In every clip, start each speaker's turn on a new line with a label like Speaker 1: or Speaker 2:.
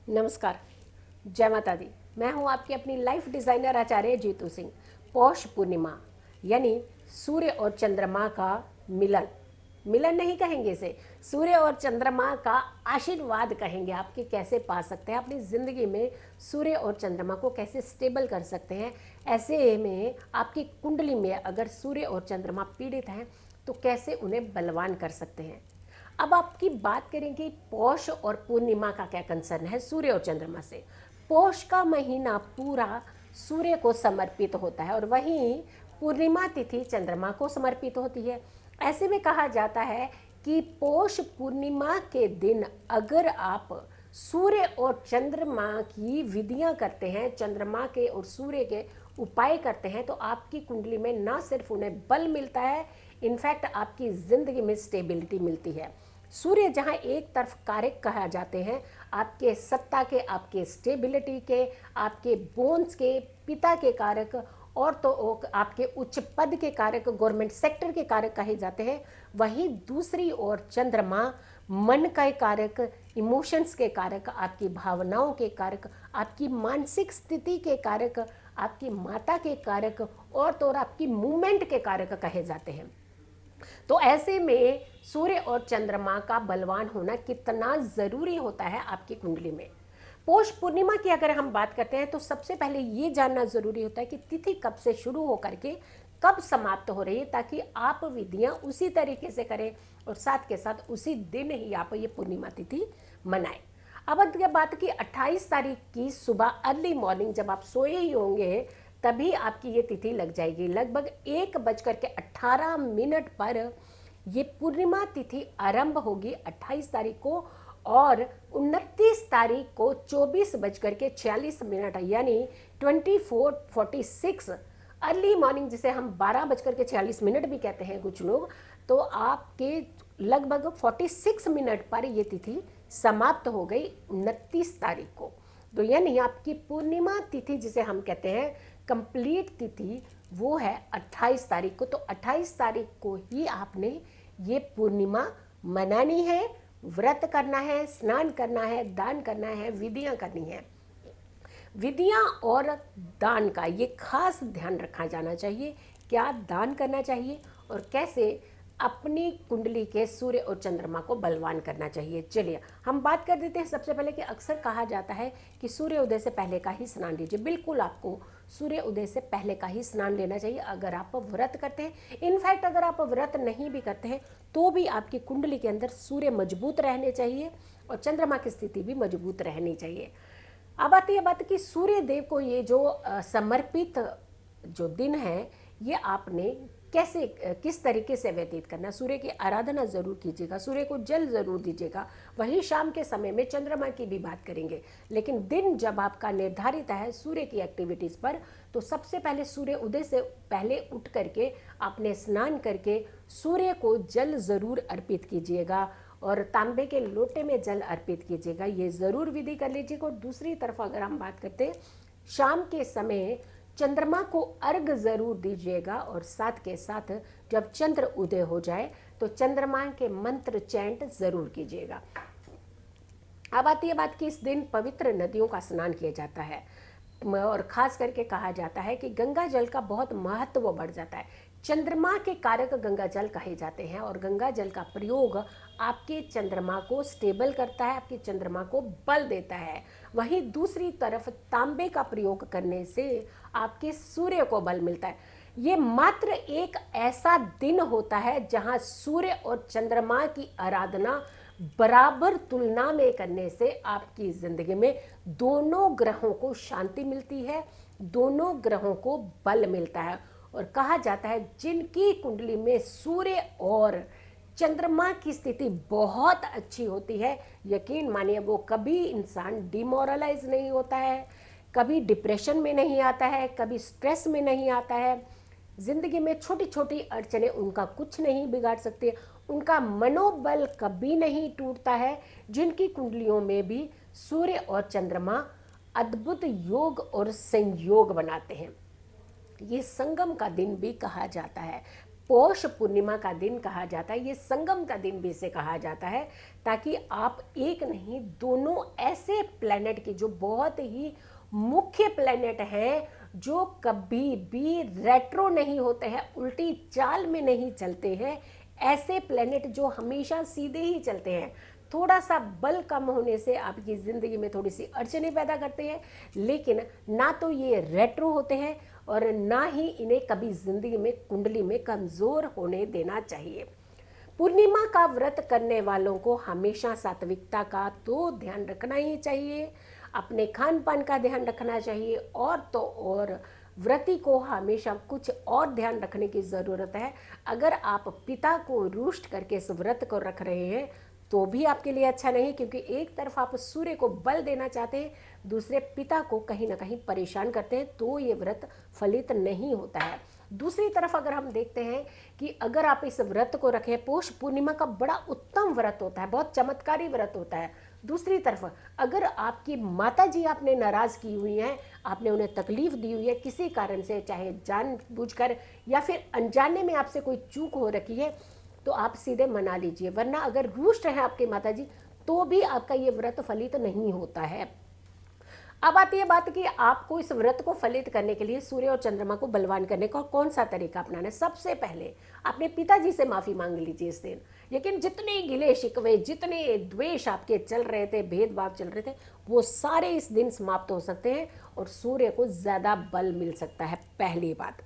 Speaker 1: नमस्कार। जय माता दी। मैं हूं आपकी अपनी लाइफ डिज़ाइनर आचार्य जीतू सिंह। पौष पूर्णिमा यानी सूर्य और चंद्रमा का मिलन, मिलन नहीं कहेंगे इसे, सूर्य और चंद्रमा का आशीर्वाद कहेंगे। आपके कैसे पा सकते हैं अपनी ज़िंदगी में, सूर्य और चंद्रमा को कैसे स्टेबल कर सकते हैं। ऐसे में आपकी कुंडली में अगर सूर्य और चंद्रमा पीड़ित हैं तो कैसे उन्हें बलवान कर सकते हैं। अब आपकी बात करेंगे पौष और पूर्णिमा का क्या कंसर्न है सूर्य और चंद्रमा से। पौष का महीना पूरा सूर्य को समर्पित होता है और वहीं पूर्णिमा तिथि चंद्रमा को समर्पित होती है। ऐसे में कहा जाता है कि पौष पूर्णिमा के दिन अगर आप सूर्य और चंद्रमा की विधियां करते हैं, चंद्रमा के और सूर्य के उपाय करते हैं, तो आपकी कुंडली में ना सिर्फ उन्हें बल मिलता है, इनफैक्ट आपकी ज़िंदगी में स्टेबिलिटी मिलती है। सूर्य जहाँ एक तरफ कारक कहा जाते हैं, आपके सत्ता के, आपके स्टेबिलिटी के, आपके बोन्स के, पिता के कारक, और तो आपके उच्च पद के कारक, गवर्नमेंट सेक्टर के कारक कहे जाते हैं। वहीं दूसरी ओर चंद्रमा मन का कारक, इमोशंस के कारक, आपकी भावनाओं के कारक, आपकी मानसिक स्थिति के कारक, आपकी माता के कारक, और तो और आपकी मूवमेंट के कारक कहे जाते हैं। तो ऐसे में सूर्य और चंद्रमा का बलवान होना कितना ज़रूरी होता है आपकी कुंडली में। पौष पूर्णिमा की अगर हम बात करते हैं तो सबसे पहले ये जानना ज़रूरी होता है कि तिथि कब से शुरू होकर के कब समाप्त हो रही है, ताकि आप विधियां उसी तरीके से करें और साथ के साथ उसी दिन ही आप ये पूर्णिमा तिथि मनाएं। अब अगर बात की 28 तारीख की सुबह अर्ली मॉर्निंग, जब आप सोए ही होंगे तभी आपकी ये तिथि लग जाएगी। लगभग 1:18 पर ये पूर्णिमा तिथि आरंभ होगी 28 तारीख को, और 29 तारीख को 24:46 यानी 24:46 अर्ली मॉर्निंग, जिसे हम 12:46 भी कहते हैं कुछ लोग, तो आपके लगभग 46 मिनट पर यह तिथि समाप्त हो गई 29 तारीख को। तो यानी आपकी पूर्णिमा तिथि जिसे हम कहते हैं कंप्लीट तिथि, वो है 28 तारीख को। तो 28 तारीख को ही आपने ये पूर्णिमा मनानी है, व्रत करना है, स्नान करना है, दान करना है, विधियां करनी है। विधियां और दान का ये खास ध्यान रखा जाना चाहिए, क्या दान करना चाहिए और कैसे अपनी कुंडली के सूर्य और चंद्रमा को बलवान करना चाहिए। चलिए हम बात कर देते हैं सबसे पहले कि अक्सर कहा जाता है कि सूर्य उदय से पहले का ही स्नान लीजिए। बिल्कुल आपको सूर्य उदय से पहले का ही स्नान लेना चाहिए अगर आप व्रत करते हैं। इनफैक्ट अगर आप व्रत नहीं भी करते हैं तो भी आपकी कुंडली के अंदर सूर्य मजबूत रहने चाहिए और चंद्रमा की स्थिति भी मजबूत रहनी चाहिए। अब आती है बात कि सूर्य देव को ये जो समर्पित जो दिन है, ये आपने कैसे, किस तरीके से व्यतीत करना। सूर्य की आराधना जरूर कीजिएगा, सूर्य को जल जरूर दीजिएगा। वहीं शाम के समय में चंद्रमा की भी बात करेंगे, लेकिन दिन जब आपका निर्धारित है सूर्य की एक्टिविटीज़ पर, तो सबसे पहले सूर्य उदय से पहले उठ करके आपने स्नान करके सूर्य को जल जरूर अर्पित कीजिएगा और तांबे के लोटे में जल अर्पित कीजिएगा, ये ज़रूर विधि कर लीजिएगा। और दूसरी तरफ अगर हम बात करते हैं शाम के समय चंद्रमा को अर्घ जरूर दीजिएगा, और साथ के साथ जब चंद्र उदय हो जाए तो चंद्रमा के मंत्र चैंट जरूर कीजिएगा। अब आती है बात कि इस दिन पवित्र नदियों का स्नान किया जाता है और खास करके कहा जाता है कि गंगा जल का बहुत महत्व बढ़ जाता है। चंद्रमा के कारक गंगा जल कहे जाते हैं और गंगा जल का प्रयोग आपके चंद्रमा को स्टेबल करता है, आपके चंद्रमा को बल देता है। वहीं दूसरी तरफ तांबे का प्रयोग करने से आपके सूर्य को बल मिलता है। ये मात्र एक ऐसा दिन होता है जहां सूर्य और चंद्रमा की आराधना बराबर तुलना में करने से आपकी जिंदगी में दोनों ग्रहों को शांति मिलती है, दोनों ग्रहों को बल मिलता है। और कहा जाता है जिनकी कुंडली में सूर्य और चंद्रमा की स्थिति बहुत अच्छी होती है, यकीन मानिए वो कभी इंसान डिमोरलाइज नहीं होता है, कभी डिप्रेशन में नहीं आता है, कभी स्ट्रेस में नहीं आता है। जिंदगी में छोटी छोटी अड़चने उनका कुछ नहीं बिगाड़ सकती, उनका मनोबल कभी नहीं टूटता है। जिनकी कुंडलियों में भी सूर्य और चंद्रमा अद्भुत योग और संयोग बनाते हैं, ये संगम का दिन भी कहा जाता है। पौष पूर्णिमा का दिन कहा जाता है, ये संगम का दिन भी इसे कहा जाता है, ताकि आप एक नहीं दोनों ऐसे प्लैनेट की जो बहुत ही मुख्य प्लैनेट हैं, जो कभी भी रेट्रो नहीं होते हैं, उल्टी चाल में नहीं चलते हैं, ऐसे प्लैनेट जो हमेशा सीधे ही चलते हैं, थोड़ा सा बल कम होने से आपकी ज़िंदगी में थोड़ी सी अड़चने पैदा करते हैं, लेकिन ना तो ये रेट्रो होते हैं और ना ही इन्हें कभी ज़िंदगी में कुंडली में कमज़ोर होने देना चाहिए। पूर्णिमा का व्रत करने वालों को हमेशा सात्विकता का तो ध्यान रखना ही चाहिए, अपने खान पान का ध्यान रखना चाहिए, और तो और व्रती को हमेशा कुछ और ध्यान रखने की ज़रूरत है। अगर आप पिता को रुष्ट करके इस व्रत को रख रहे हैं तो भी आपके लिए अच्छा नहीं, क्योंकि एक तरफ आप सूर्य को बल देना चाहते हैं, दूसरे पिता को कहीं ना कहीं परेशान करते हैं, तो ये व्रत फलित नहीं होता है। दूसरी तरफ अगर हम देखते हैं कि अगर आप इस व्रत को रखें, पौष पूर्णिमा का बड़ा उत्तम व्रत होता है, बहुत चमत्कारी व्रत होता है। दूसरी तरफ अगर आपकी माता जी आपने नाराज़ की हुई हैं, आपने उन्हें तकलीफ दी हुई है किसी कारण से, चाहे जानबूझकर या फिर अनजाने में आपसे कोई चूक हो रखी है, तो आप सीधे मना लीजिए, वरना अगर रुष्ट है आपकी माता जी तो भी आपका ये व्रत फलित नहीं होता है। अब आती है बात कि आपको इस व्रत को फलित करने के लिए सूर्य और चंद्रमा को बलवान करने का कौन सा तरीका अपनाना है। सबसे पहले अपने पिताजी से माफ़ी मांग लीजिए इस दिन। लेकिन जितने गिले शिकवे, जितने द्वेष आपके चल रहे थे, भेदभाव चल रहे थे, वो सारे इस दिन समाप्त हो सकते हैं और सूर्य को ज़्यादा बल मिल सकता है, पहली बात।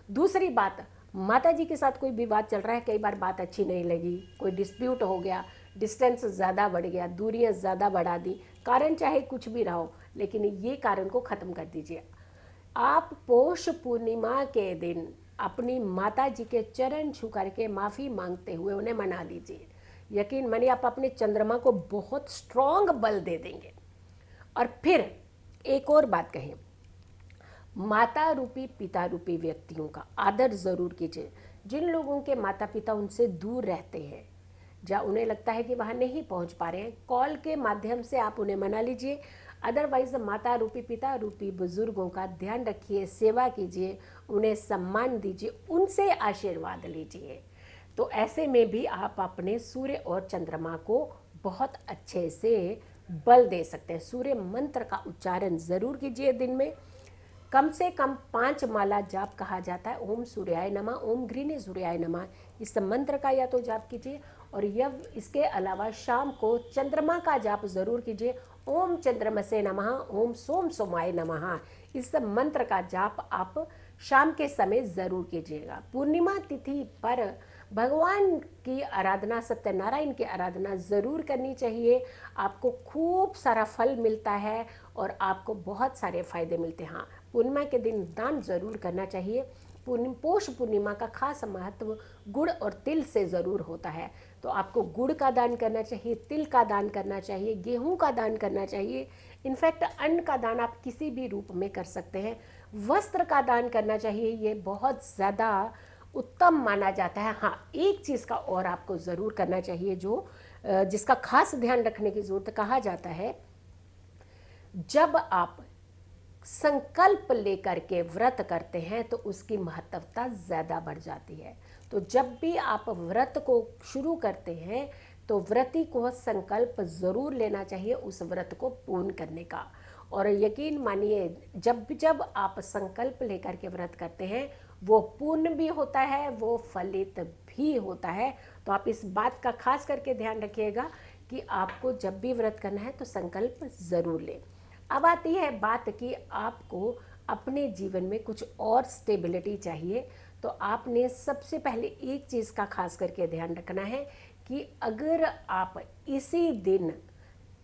Speaker 1: दूसरी बात, माता जी के साथ कोई विवाद चल रहा है, कई बार बात अच्छी नहीं लगी, कोई डिस्प्यूट हो गया, डिस्टेंस ज़्यादा बढ़ गया, दूरियां ज़्यादा बढ़ा दी, कारण चाहे कुछ भी रहा हो, लेकिन ये कारण को ख़त्म कर दीजिए। आप पौष पूर्णिमा के दिन अपनी माता जी के चरण छू करके माफ़ी मांगते हुए उन्हें मना लीजिए। यकीन मानिए आप अपने चंद्रमा को बहुत स्ट्रॉन्ग बल दे देंगे। और फिर एक और बात कहें, माता रूपी पिता रूपी व्यक्तियों का आदर ज़रूर कीजिए। जिन लोगों के माता पिता उनसे दूर रहते हैं, जहाँ उन्हें लगता है कि वहाँ नहीं पहुँच पा रहे हैं, कॉल के माध्यम से आप उन्हें मना लीजिए। अदरवाइज़ माता रूपी पिता रूपी बुजुर्गों का ध्यान रखिए, सेवा कीजिए, उन्हें सम्मान दीजिए, उनसे आशीर्वाद लीजिए। तो ऐसे में भी आप अपने सूर्य और चंद्रमा को बहुत अच्छे से बल दे सकते हैं। सूर्य मंत्र का उच्चारण ज़रूर कीजिए दिन में, कम से कम 5 माला जाप कहा जाता है। ओम सूर्याय नमः, ओम घृणे सूर्याय नमः, इस मंत्र का या तो जाप कीजिए, और यह इसके अलावा शाम को चंद्रमा का जाप जरूर कीजिए। ओम चंद्रमसे नमः, ओम सोम सोमाय नमः, इस मंत्र का जाप आप शाम के समय ज़रूर कीजिएगा। पूर्णिमा तिथि पर भगवान की आराधना, सत्यनारायण की आराधना ज़रूर करनी चाहिए। आपको खूब सारा फल मिलता है और आपको बहुत सारे फायदे मिलते हैं। हाँ, पूर्णिमा के दिन दान ज़रूर करना चाहिए। पौष पूर्णिमा का खास महत्व गुड़ और तिल से ज़रूर होता है, तो आपको गुड़ का दान करना चाहिए, तिल का दान करना चाहिए, गेहूं का दान करना चाहिए। इनफैक्ट अन्न का दान आप किसी भी रूप में कर सकते हैं। वस्त्र का दान करना चाहिए, ये बहुत ज़्यादा उत्तम माना जाता है। हाँ, एक चीज़ का और आपको ज़रूर करना चाहिए, जो जिसका खास ध्यान रखने की ज़रूरत, कहा जाता है जब आप संकल्प लेकर के व्रत करते हैं तो उसकी महत्वता ज़्यादा बढ़ जाती है। तो जब भी आप व्रत को शुरू करते हैं तो व्रती को संकल्प ज़रूर लेना चाहिए उस व्रत को पूर्ण करने का। और यकीन मानिए, जब आप संकल्प लेकर के व्रत करते हैं वो पूर्ण भी होता है, वो फलित भी होता है। तो आप इस बात का खास करके ध्यान रखिएगा कि आपको जब भी व्रत करना है तो संकल्प ज़रूर लें। अब आती है बात कि आपको अपने जीवन में कुछ और स्टेबिलिटी चाहिए, तो आपने सबसे पहले एक चीज़ का खास करके ध्यान रखना है कि अगर आप इसी दिन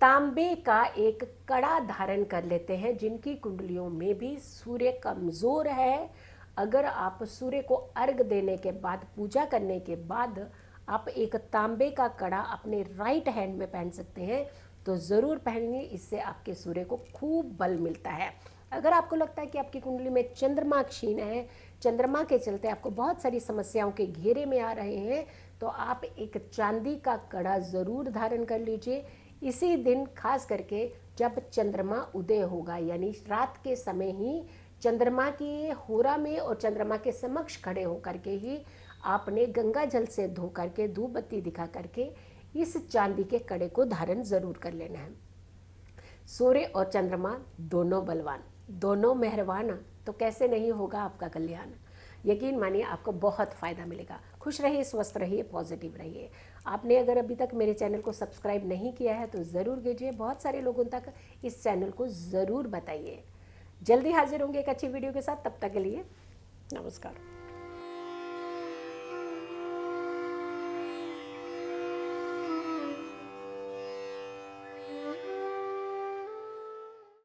Speaker 1: तांबे का एक कड़ा धारण कर लेते हैं, जिनकी कुंडलियों में भी सूर्य कमज़ोर है, अगर आप सूर्य को अर्घ देने के बाद, पूजा करने के बाद आप एक तांबे का कड़ा अपने राइट हैंड में पहन सकते हैं, तो ज़रूर पहनिए। इससे आपके सूर्य को खूब बल मिलता है। अगर आपको लगता है कि आपकी कुंडली में चंद्रमा क्षीण है, चंद्रमा के चलते आपको बहुत सारी समस्याओं के घेरे में आ रहे हैं, तो आप एक चांदी का कड़ा ज़रूर धारण कर लीजिए। इसी दिन खास करके जब चंद्रमा उदय होगा, यानी रात के समय ही चंद्रमा की होरा में और चंद्रमा के समक्ष खड़े होकर के ही आपने गंगा जल से धो करके धूप बत्ती दिखा करके इस चांदी के कड़े को धारण जरूर कर लेना है। सूर्य और चंद्रमा दोनों बलवान, दोनों मेहरबान, तो कैसे नहीं होगा आपका कल्याण। यकीन मानिए आपको बहुत फ़ायदा मिलेगा। खुश रहिए, स्वस्थ रहिए, पॉजिटिव रहिए। आपने अगर अभी तक मेरे चैनल को सब्सक्राइब नहीं किया है तो ज़रूर कीजिए। बहुत सारे लोगों तक इस चैनल को ज़रूर बताइए। जल्दी हाजिर होंगे एक अच्छी वीडियो के साथ। तब तक के लिए नमस्कार।